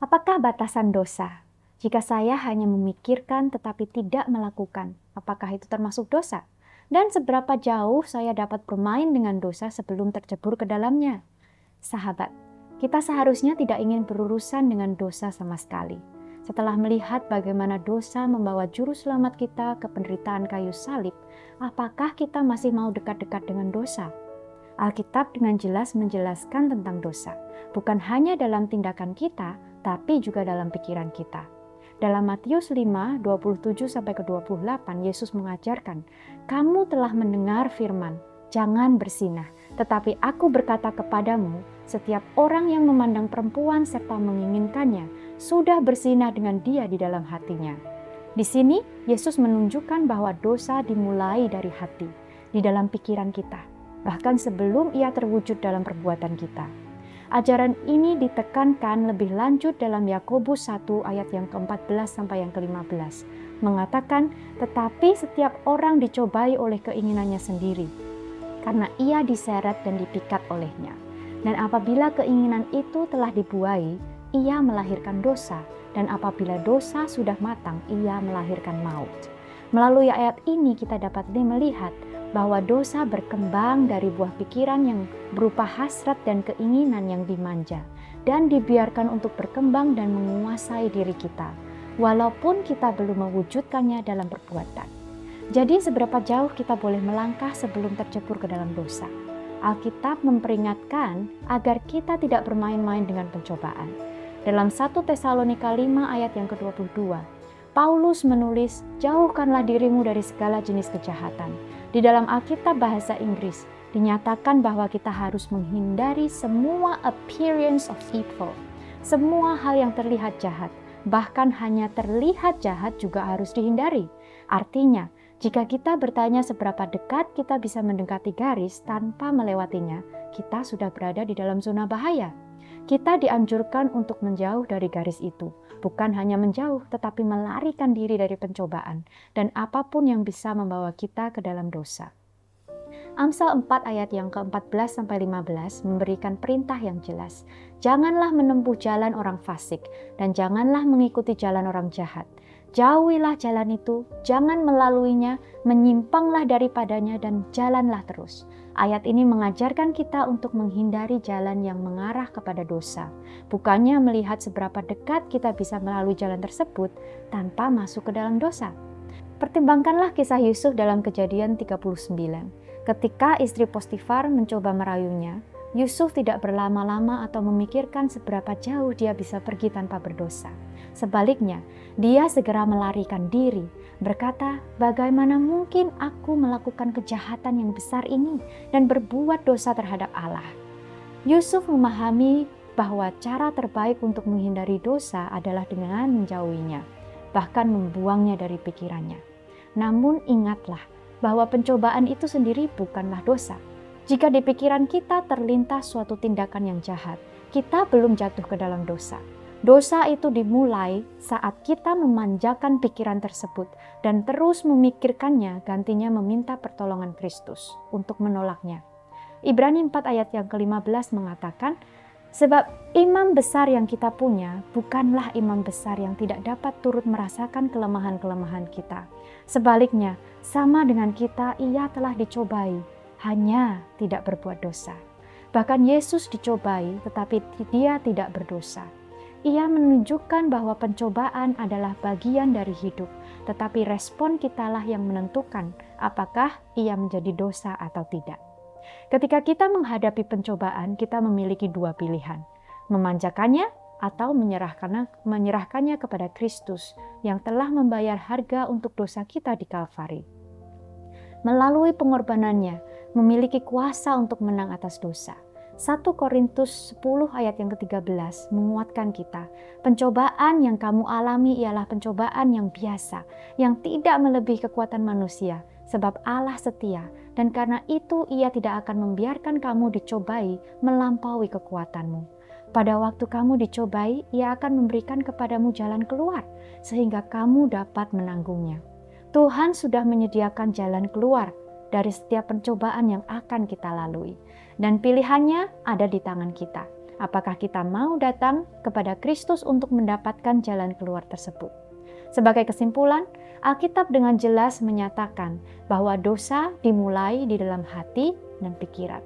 Apakah batasan dosa? Jika saya hanya memikirkan tetapi tidak melakukan, apakah itu termasuk dosa? Dan seberapa jauh saya dapat bermain dengan dosa sebelum tercebur ke dalamnya? Sahabat, kita seharusnya tidak ingin berurusan dengan dosa sama sekali. Setelah melihat bagaimana dosa membawa juru selamat kita ke penderitaan kayu salib, apakah kita masih mau dekat-dekat dengan dosa? Alkitab dengan jelas menjelaskan tentang dosa, bukan hanya dalam tindakan kita, tapi juga dalam pikiran kita. Dalam Matius 5, 27-28, Yesus mengajarkan, "Kamu telah mendengar firman, jangan berzinah. Tetapi aku berkata kepadamu, setiap orang yang memandang perempuan serta menginginkannya, sudah berzinah dengan dia di dalam hatinya." Di sini, Yesus menunjukkan bahwa dosa dimulai dari hati, di dalam pikiran kita, bahkan sebelum ia terwujud dalam perbuatan kita. Ajaran ini ditekankan lebih lanjut dalam Yakobus 1 ayat yang ke-14 sampai yang ke-15. Mengatakan, tetapi setiap orang dicobai oleh keinginannya sendiri, karena ia diseret dan dipikat olehnya. Dan apabila keinginan itu telah dibuai, ia melahirkan dosa. Dan apabila dosa sudah matang, ia melahirkan maut. Melalui ayat ini kita dapat melihat bahwa dosa berkembang dari buah pikiran yang berupa hasrat dan keinginan yang dimanja dan dibiarkan untuk berkembang dan menguasai diri kita, walaupun kita belum mewujudkannya dalam perbuatan. Jadi seberapa jauh kita boleh melangkah sebelum tercebur ke dalam dosa? Alkitab memperingatkan agar kita tidak bermain-main dengan pencobaan. Dalam 1 Tesalonika 5 ayat yang ke-22, Paulus menulis, "Jauhkanlah dirimu dari segala jenis kejahatan." Di dalam Alkitab bahasa Inggris, dinyatakan bahwa kita harus menghindari semua appearance of evil, semua hal yang terlihat jahat, bahkan hanya terlihat jahat juga harus dihindari. Artinya, jika kita bertanya seberapa dekat kita bisa mendekati garis tanpa melewatinya, kita sudah berada di dalam zona bahaya. Kita dianjurkan untuk menjauh dari garis itu, bukan hanya menjauh, tetapi melarikan diri dari pencobaan dan apapun yang bisa membawa kita ke dalam dosa. Amsal 4 ayat yang ke-14 sampai 15 memberikan perintah yang jelas. Janganlah menempuh jalan orang fasik dan janganlah mengikuti jalan orang jahat. Jauhilah jalan itu, jangan melaluinya, menyimpanglah daripadanya dan jalanlah terus. Ayat ini mengajarkan kita untuk menghindari jalan yang mengarah kepada dosa. Bukannya melihat seberapa dekat kita bisa melalui jalan tersebut tanpa masuk ke dalam dosa. Pertimbangkanlah kisah Yusuf dalam Kejadian 39. Ketika istri Potifar mencoba merayunya, Yusuf tidak berlama-lama atau memikirkan seberapa jauh dia bisa pergi tanpa berdosa. Sebaliknya, dia segera melarikan diri, berkata, "Bagaimana mungkin aku melakukan kejahatan yang besar ini dan berbuat dosa terhadap Allah?" Yusuf memahami bahwa cara terbaik untuk menghindari dosa adalah dengan menjauhinya, bahkan membuangnya dari pikirannya. Namun ingatlah bahwa pencobaan itu sendiri bukanlah dosa. Jika di pikiran kita terlintas suatu tindakan yang jahat, kita belum jatuh ke dalam dosa. Dosa itu dimulai saat kita memanjakan pikiran tersebut dan terus memikirkannya, gantinya meminta pertolongan Kristus untuk menolaknya. Ibrani 4 ayat yang ke-15 mengatakan, "Sebab imam besar yang kita punya bukanlah imam besar yang tidak dapat turut merasakan kelemahan-kelemahan kita. Sebaliknya, sama dengan kita, ia telah dicobai, hanya tidak berbuat dosa." Bahkan Yesus dicobai, tetapi dia tidak berdosa. Ia menunjukkan bahwa pencobaan adalah bagian dari hidup, tetapi respon kitalah yang menentukan apakah ia menjadi dosa atau tidak. Ketika kita menghadapi pencobaan, kita memiliki dua pilihan, memanjakannya atau menyerahkannya kepada Kristus yang telah membayar harga untuk dosa kita di Kalvari. Melalui pengorbanannya, memiliki kuasa untuk menang atas dosa. 1 Korintus 10 ayat yang ke-13 menguatkan kita. Pencobaan yang kamu alami ialah pencobaan yang biasa, yang tidak melebihi kekuatan manusia, sebab Allah setia, dan karena itu ia tidak akan membiarkan kamu dicobai melampaui kekuatanmu. Pada waktu kamu dicobai, ia akan memberikan kepadamu jalan keluar, sehingga kamu dapat menanggungnya. Tuhan sudah menyediakan jalan keluar dari setiap pencobaan yang akan kita lalui. Dan pilihannya ada di tangan kita. Apakah kita mau datang kepada Kristus untuk mendapatkan jalan keluar tersebut? Sebagai kesimpulan, Alkitab dengan jelas menyatakan bahwa dosa dimulai di dalam hati dan pikiran.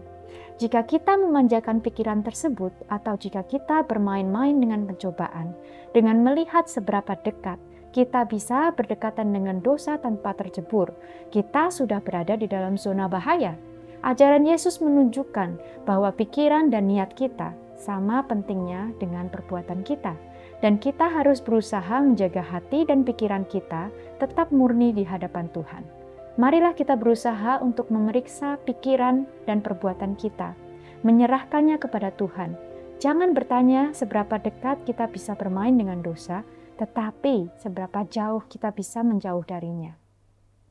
Jika kita memanjakan pikiran tersebut, atau jika kita bermain-main dengan pencobaan, dengan melihat seberapa dekat kita bisa berdekatan dengan dosa tanpa terjebur, kita sudah berada di dalam zona bahaya. Ajaran Yesus menunjukkan bahwa pikiran dan niat kita sama pentingnya dengan perbuatan kita. Dan kita harus berusaha menjaga hati dan pikiran kita tetap murni di hadapan Tuhan. Marilah kita berusaha untuk memeriksa pikiran dan perbuatan kita, menyerahkannya kepada Tuhan. Jangan bertanya seberapa dekat kita bisa bermain dengan dosa, tetapi seberapa jauh kita bisa menjauh darinya.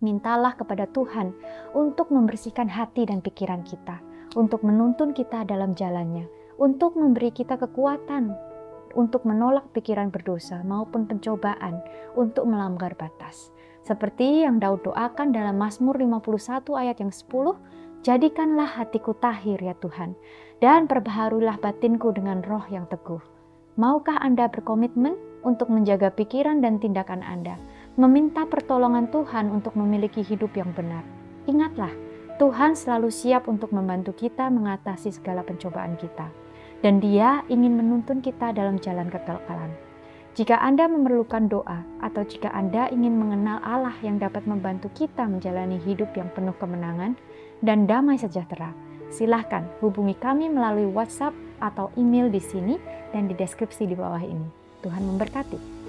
Mintalah kepada Tuhan untuk membersihkan hati dan pikiran kita, untuk menuntun kita dalam jalannya, untuk memberi kita kekuatan, untuk menolak pikiran berdosa maupun pencobaan untuk melanggar batas. Seperti yang Daud doakan dalam Mazmur 51 ayat yang 10, "Jadikanlah hatiku tahir ya Tuhan, dan perbaharulah batinku dengan roh yang teguh." Maukah Anda berkomitmen untuk menjaga pikiran dan tindakan Anda, meminta pertolongan Tuhan untuk memiliki hidup yang benar? Ingatlah, Tuhan selalu siap untuk membantu kita mengatasi segala pencobaan kita. Dan Dia ingin menuntun kita dalam jalan kekekalan. Jika Anda memerlukan doa, atau jika Anda ingin mengenal Allah yang dapat membantu kita menjalani hidup yang penuh kemenangan dan damai sejahtera, silahkan hubungi kami melalui WhatsApp atau email di sini dan di deskripsi di bawah ini. Tuhan memberkati.